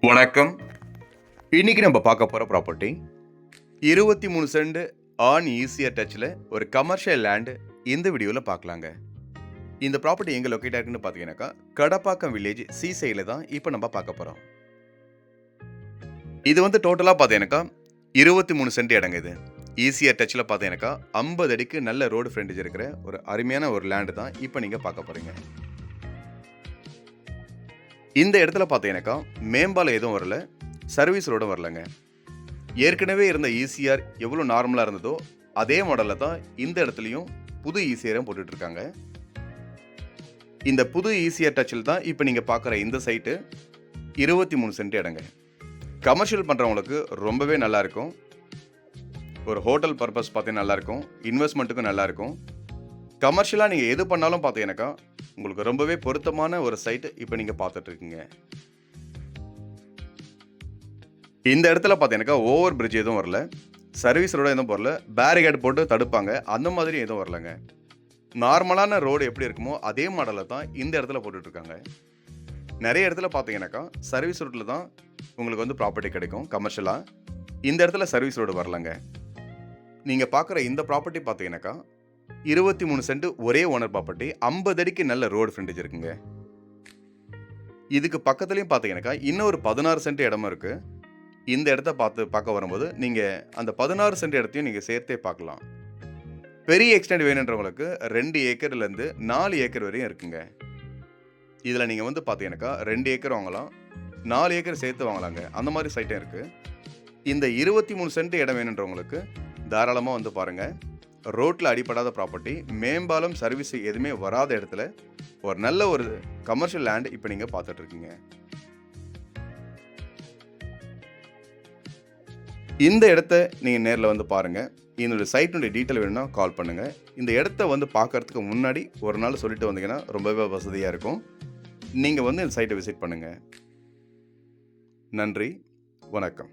வணக்கம். இன்னைக்கு நம்ம பார்க்க போற ப்ராப்பர்ட்டி 23 சென்ட் ஆன் ஈசிஆர் டச்ல ஒரு கமர்ஷியல் லேண்ட் இந்த வீடியோல பார்க்கலாங்க. இந்த ப்ராப்பர்ட்டி எங்க லொகேட் ஆயிருக்குன்னு பார்த்தீங்கன்னாக்கா கடப்பாக்கம் வில்லேஜ் சி சைடுல தான் இப்போ நம்ம பார்க்க போறோம். இது வந்து டோட்டலா பார்த்தீங்கன்னாக்கா 23 சென்ட் இடங்க இது. ஈசிஆர் டச்ல பார்த்தீங்கன்னாக்கா 50 அடிக்கு நல்ல ரோடு ஃப்ரண்டேஜ் இருக்கிற ஒரு அருமையான ஒரு லேண்ட் தான் இப்போ நீங்க பார்க்க போறீங்க. இந்த இடத்துல பார்த்தீங்கன்னாக்கா மேம்பாலம் எதுவும் வரல, சர்வீஸ் ரோடும் வரலங்க. ஏற்கனவே இருந்த ஈசிஆர் எவ்வளோ நார்மலாக இருந்ததோ அதே மாடலில் தான் இந்த இடத்துலையும் புது ஈசிஆரும் போட்டுட்டு இருக்காங்க. இந்த புது ஈசிஆர் டச்சில் தான் இப்போ நீங்கள் பார்க்குற இந்த சைட்டு 23 சென்ட் இடங்க. கமர்ஷியல் பண்ணுறவங்களுக்கு ரொம்பவே நல்லாயிருக்கும். ஒரு ஹோட்டல் பர்பஸ் பார்த்தீங்கன்னா நல்லாயிருக்கும், இன்வெஸ்ட்மெண்ட்டுக்கும் நல்லாயிருக்கும். கமர்ஷியலாக நீங்கள் எது பண்ணாலும் பார்த்தீங்கன்னாக்கா உங்களுக்கு ரொம்பவே பொருத்தமான ஒரு சைட்டு இப்போ நீங்கள் பார்த்துட்ருக்கீங்க. இந்த இடத்துல பார்த்தீங்கன்னாக்கா ஓவர் பிரிட்ஜ் எதுவும் வரல, சர்வீஸ் ரோடு எதுவும் வரல, பேரிகேட் போட்டு தடுப்பாங்க அந்த மாதிரி எதுவும் வரலங்க. நார்மலான ரோடு எப்படி இருக்குமோ அதே மாடலில் தான் இந்த இடத்துல போட்டுட்ருக்காங்க. நிறைய இடத்துல பார்த்தீங்கன்னாக்கா சர்வீஸ் ரோட்டில் தான் உங்களுக்கு வந்து ப்ராப்பர்ட்டி கிடைக்கும் கமர்ஷியலாக. இந்த இடத்துல சர்வீஸ் ரோடு வரலங்க. நீங்கள் பார்க்குற இந்த ப்ராப்பர்ட்டி பார்த்தீங்கன்னாக்கா 23 சென்ட் ஒரே ஓனர் ப்ராப்பர்ட்டி, 50 அடிக்கு நல்ல ரோடு ஃப்ரண்டேஜ் இருக்குங்க. இதுக்கு பக்கத்துலேயும் பார்த்தீங்கன்னாக்கா இன்னொரு 16 சென்ட் இடமும் இருக்குது. இந்த இடத்த பார்க்க வரும்போது நீங்கள் அந்த 16 சென்ட் இடத்தையும் நீங்கள் சேர்த்தே பார்க்கலாம். பெரிய எக்ஸ்டெண்ட் வேணுன்றவங்களுக்கு 2 ஏக்கர்லேருந்து 4 ஏக்கர் வரையும் இருக்குங்க. இதில் நீங்கள் வந்து பார்த்தீங்கன்னாக்கா 2 ஏக்கர் வாங்கலாம், 4 ஏக்கர் சேர்த்து வாங்கலாங்க. அந்த மாதிரி சைட்டும் இருக்குது. இந்த 23 சென்ட் இடம் வேணுன்றவங்களுக்கு தாராளமாக வந்து பாருங்கள். ரோட்டில் அடிப்படாத ப்ராப்பர்ட்டி, மேம்பாலம் சர்வீஸ் எதுவுமே வராத இடத்துல ஒரு நல்ல ஒரு கமர்ஷியல் லேண்ட் இப்போ நீங்கள் பார்த்துட்ருக்கீங்க. இந்த இடத்த நீங்கள் நேரில் வந்து பாருங்கள். என்னோடய சைட்டினுடைய டீட்டெயில் வேணும்னா கால் பண்ணுங்கள். இந்த இடத்த வந்து பார்க்குறதுக்கு முன்னாடி ஒரு நாள் சொல்லிட்டு வந்தீங்கன்னா ரொம்பவே வசதியாக இருக்கும். நீங்கள் வந்து இந்த சைட்டை விசிட் பண்ணுங்கள். நன்றி, வணக்கம்.